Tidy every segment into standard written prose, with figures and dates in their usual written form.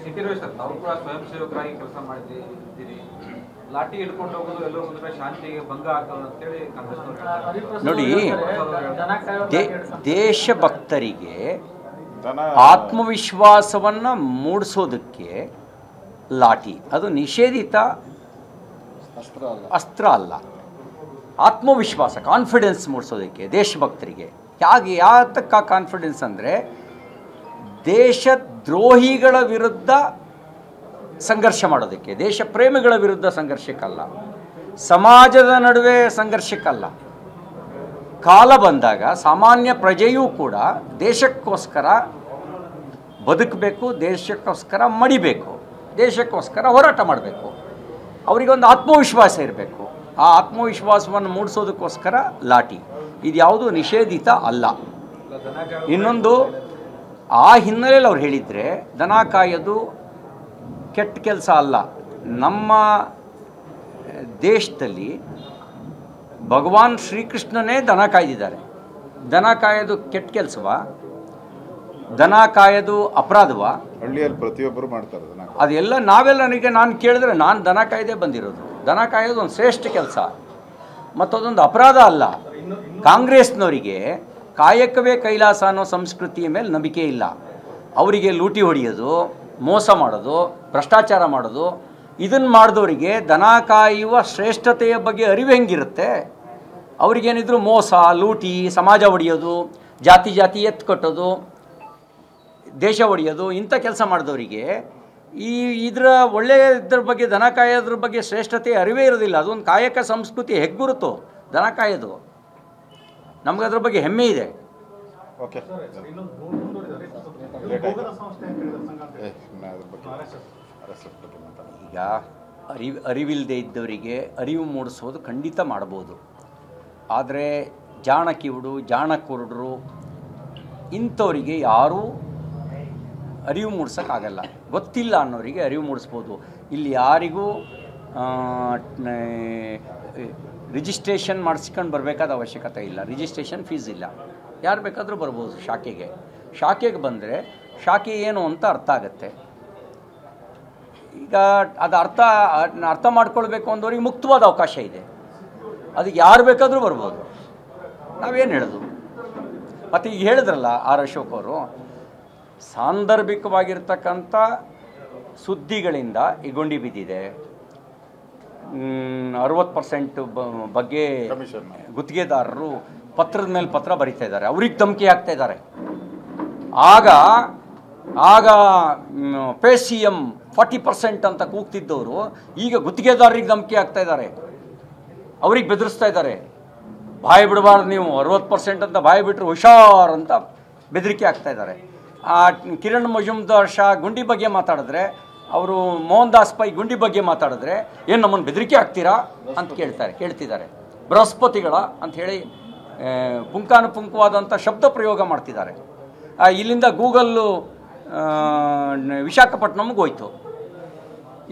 ಸಿಟಿರೋ sir ತಾವು ಕೂಡ ಸ್ವಯಂ ಸೇವಕರಾಗಿ ಕೆಲಸ ಮಾಡಿದ್ದೀರಿ. ಲಾಠಿ ಹಿಡ್ಕೊಂಡು ಹೋಗೋದು ಎಲ್ಲೋ ಒಂದು ಕಡೆ ಶಾಂತಿಗೆ ಭಂಗ ಆಗ್ತದೆ ಅಂತೇಳಿ ಕಾಂಗ್ರೆಸ್ ನೋಡಿ, ದೇಶಭಕ್ತರಿಗೆ ಆತ್ಮವಿಶ್ವಾಸವನ್ನು ಮೂಡಿಸೋದಕ್ಕೆ ಲಾಠಿ ಅದು ನಿಷೇಧಿತ ಅಸ್ತ್ರ ಅಲ್ಲ. ಆತ್ಮವಿಶ್ವಾಸ, ಕಾನ್ಫಿಡೆನ್ಸ್ ಮೂಡಿಸೋದಕ್ಕೆ ದೇಶಭಕ್ತರಿಗೆ ಯಾತಕ್ಕ ಕಾನ್ಫಿಡೆನ್ಸ್ ಅಂದರೆ ದೇಶದ್ರೋಹಿಗಳ ವಿರುದ್ಧ ಸಂಘರ್ಷ ಮಾಡೋದಕ್ಕೆ, ದೇಶ ಪ್ರೇಮಿಗಳ ವಿರುದ್ಧ ಸಂಘರ್ಷಕ್ಕಲ್ಲ, ಸಮಾಜದ ನಡುವೆ ಸಂಘರ್ಷಕ್ಕಲ್ಲ. ಕಾಲ ಬಂದಾಗ ಸಾಮಾನ್ಯ ಪ್ರಜೆಯೂ ಕೂಡ ದೇಶಕ್ಕೋಸ್ಕರ ಬದುಕಬೇಕು, ದೇಶಕ್ಕೋಸ್ಕರ ಮಡಿಬೇಕು, ದೇಶಕ್ಕೋಸ್ಕರ ಹೋರಾಟ ಮಾಡಬೇಕು. ಅವರಿಗೊಂದು ಆತ್ಮವಿಶ್ವಾಸ ಇರಬೇಕು. ಆ ಆತ್ಮವಿಶ್ವಾಸವನ್ನು ಮೂಡಿಸೋದಕ್ಕೋಸ್ಕರ ಲಾಠಿ ಇದು ಯಾವುದು ನಿಷೇಧಿತ ಅಲ್ಲ. ಇನ್ನೊಂದು, ಆ ಹಿನ್ನೆಲೆಯಲ್ಲಿ ಅವ್ರು ಹೇಳಿದರೆ ದನ ಕಾಯೋದು ಕೆಟ್ಟ ಕೆಲಸ ಅಲ್ಲ. ನಮ್ಮ ದೇಶದಲ್ಲಿ ಭಗವಾನ್ ಶ್ರೀಕೃಷ್ಣನೇ ದನ ಕಾಯ್ದಿದ್ದಾರೆ. ದನ ಕಾಯೋದು ಕೆಟ್ಟ ಕೆಲಸವಾ? ದನ ಕಾಯೋದು ಅಪರಾಧವಾ? ಹಳ್ಳಿಯಲ್ಲಿ ಪ್ರತಿಯೊಬ್ಬರು ಮಾಡ್ತಾರೆ ದನ. ಅದೆಲ್ಲ ನಾನು ಕೇಳಿದ್ರೆ ನಾನು ದನ ಕಾಯ್ದೇ ಬಂದಿರೋದು. ದನ ಕಾಯೋದು ಒಂದು ಶ್ರೇಷ್ಠ ಕೆಲಸ, ಮತ್ತದೊಂದು ಅಪರಾಧ ಅಲ್ಲ. ಕಾಂಗ್ರೆಸ್ನವರಿಗೆ ಕಾಯಕವೇ ಕೈಲಾಸ ಅನ್ನೋ ಸಂಸ್ಕೃತಿಯ ಮೇಲೆ ನಂಬಿಕೆ ಇಲ್ಲ. ಅವರಿಗೆ ಲೂಟಿ ಹೊಡೆಯೋದು, ಮೋಸ ಮಾಡೋದು, ಭ್ರಷ್ಟಾಚಾರ ಮಾಡೋದು, ಇದನ್ನು ಮಾಡಿದವರಿಗೆ ದನ ಕಾಯುವ ಶ್ರೇಷ್ಠತೆಯ ಬಗ್ಗೆ ಅರಿವು ಹೆಂಗಿರುತ್ತೆ? ಅವರಿಗೇನಿದ್ರು ಮೋಸ, ಲೂಟಿ, ಸಮಾಜ ಹೊಡೆಯೋದು, ಜಾತಿ ಎತ್ತು ಕಟ್ಟೋದು, ದೇಶ ಹೊಡೆಯೋದು, ಇಂಥ ಕೆಲಸ ಮಾಡಿದವರಿಗೆ ಇದರ ಇದ್ರ ಬಗ್ಗೆ, ದನ ಕಾಯೋದ್ರ ಬಗ್ಗೆ ಶ್ರೇಷ್ಠತೆ ಅರಿವೇ ಇರೋದಿಲ್ಲ. ಅದೊಂದು ಕಾಯಕ ಸಂಸ್ಕೃತಿ ಹೆಗ್ಗುರುತು ದನ ಕಾಯೋದು. ನಮ್ಗೆ ಅದ್ರ ಬಗ್ಗೆ ಹೆಮ್ಮೆ ಇದೆ. ಓಕೆ, ಈಗ ಅರಿವಿಲ್ಲದೆ ಇದ್ದವರಿಗೆ ಅರಿವು ಮೂಡಿಸೋದು ಖಂಡಿತ ಮಾಡ್ಬೋದು. ಆದರೆ ಜಾಣ ಕಿವುಡು, ಜಾಣ ಕುರುಡರು ಇಂಥವರಿಗೆ ಯಾರೂ ಅರಿವು ಮೂಡ್ಸೋಕ್ಕಾಗಲ್ಲ. ಗೊತ್ತಿಲ್ಲ ಅನ್ನೋರಿಗೆ ಅರಿವು ಮೂಡಿಸ್ಬೋದು. ಇಲ್ಲಿ ಯಾರಿಗೂ ರಿಜಿಸ್ಟ್ರೇಷನ್ ಮಾಡಿಸ್ಕೊಂಡು ಬರಬೇಕಾದ ಅವಶ್ಯಕತೆ ಇಲ್ಲ. ರಿಜಿಸ್ಟ್ರೇಷನ್ ಫೀಸ್ ಇಲ್ಲ. ಯಾರು ಬೇಕಾದರೂ ಬರ್ಬೋದು ಶಾಖೆಗೆ ಬಂದರೆ ಶಾಖೆ ಏನು ಅಂತ ಅರ್ಥ ಆಗುತ್ತೆ. ಈಗ ಅದು ಅರ್ಥ ಮಾಡ್ಕೊಳ್ಬೇಕು ಅಂದವ್ರಿಗೆ ಮುಕ್ತವಾದ ಅವಕಾಶ ಇದೆ. ಅದಕ್ಕೆ ಯಾರು ಬೇಕಾದರೂ ಬರ್ಬೋದು. ನಾವೇನು ಹೇಳೋದು? ಮತ್ತು ಈಗ ಹೇಳಿದ್ರಲ್ಲ ಆರ್ ಅಶೋಕ್ ಅವರು, ಸಾಂದರ್ಭಿಕವಾಗಿರ್ತಕ್ಕಂಥ ಸುದ್ದಿಗಳಿಂದ ಈ ಗೊಂಡಿ ಬಿದ್ದಿದೆ. 60% ಬಗ್ಗೆ ಗುತ್ತಿಗೆದಾರರು ಪತ್ರದ ಮೇಲೆ ಪತ್ರ ಬರೀತಾ ಇದ್ದಾರೆ, ಅವ್ರಿಗೆ ಧಮಕಿ ಹಾಕ್ತಾ ಇದ್ದಾರೆ. ಆಗ ಪೇ ಸಿ ಎಂ 40% ಅಂತ ಕೂಗ್ತಿದ್ದವರು ಈಗ ಗುತ್ತಿಗೆದಾರರಿಗೆ ಧಮಕಿ ಹಾಕ್ತಾ ಇದ್ದಾರೆ, ಅವ್ರಿಗೆ ಬೆದರಿಸ್ತಾ ಇದ್ದಾರೆ. ಬಾಯಿ ಬಿಡಬಾರ್ದು ನೀವು, 60% ಅಂತ ಬಾಯಿ ಬಿಟ್ಟರು ಹುಷಾರ್ ಅಂತ ಬೆದರಿಕೆ ಆಗ್ತಾ ಇದ್ದಾರೆ. ಕಿರಣ್ ಮಜುಮ್ದಾರ್ ಶಾ ಗುಂಡಿ ಬಗ್ಗೆ ಮಾತಾಡಿದ್ರೆ, ಅವರು ಮೋಹನ್ ದಾಸ್ ಪೈ ಗುಂಡಿ ಬಗ್ಗೆ ಮಾತಾಡಿದ್ರೆ ಏನು ನಮ್ಮನ್ನು ಬೆದರಿಕೆ ಆಗ್ತೀರಾ ಅಂತ ಕೇಳ್ತಿದ್ದಾರೆ. ಬೃಹಸ್ಪತಿಗಳ ಅಂಥೇಳಿ ಪುಂಖಾನುಪುಂಖವಾದಂಥ ಶಬ್ದ ಪ್ರಯೋಗ ಮಾಡ್ತಿದ್ದಾರೆ. ಇಲ್ಲಿಂದ ಗೂಗಲ್ಲು ವಿಶಾಖಪಟ್ಟಣಮ್ಗೆ ಹೋಯ್ತು.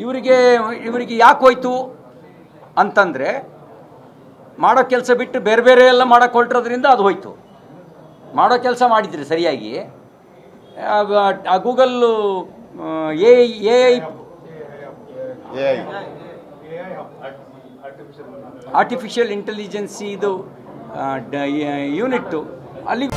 ಇವರಿಗೆ ಯಾಕೆ ಹೋಯ್ತು ಅಂತಂದರೆ, ಮಾಡೋ ಕೆಲಸ ಬಿಟ್ಟು ಬೇರೆ ಎಲ್ಲ ಮಾಡೋಕ್ಕೆ ಹೊರಟಿರೋದ್ರಿಂದ ಅದು ಹೋಯ್ತು. ಮಾಡೋ ಕೆಲಸ ಮಾಡಿದ್ರಿ ಸರಿಯಾಗಿ. ಆ ಗೂಗಲ್ಲು ಆರ್ಟಿಫಿಷಿಯಲ್ ಇಂಟೆಲಿಜೆನ್ಸಿ ಇದು ಯೂನಿಟ್ಟು ಅಲ್ಲಿ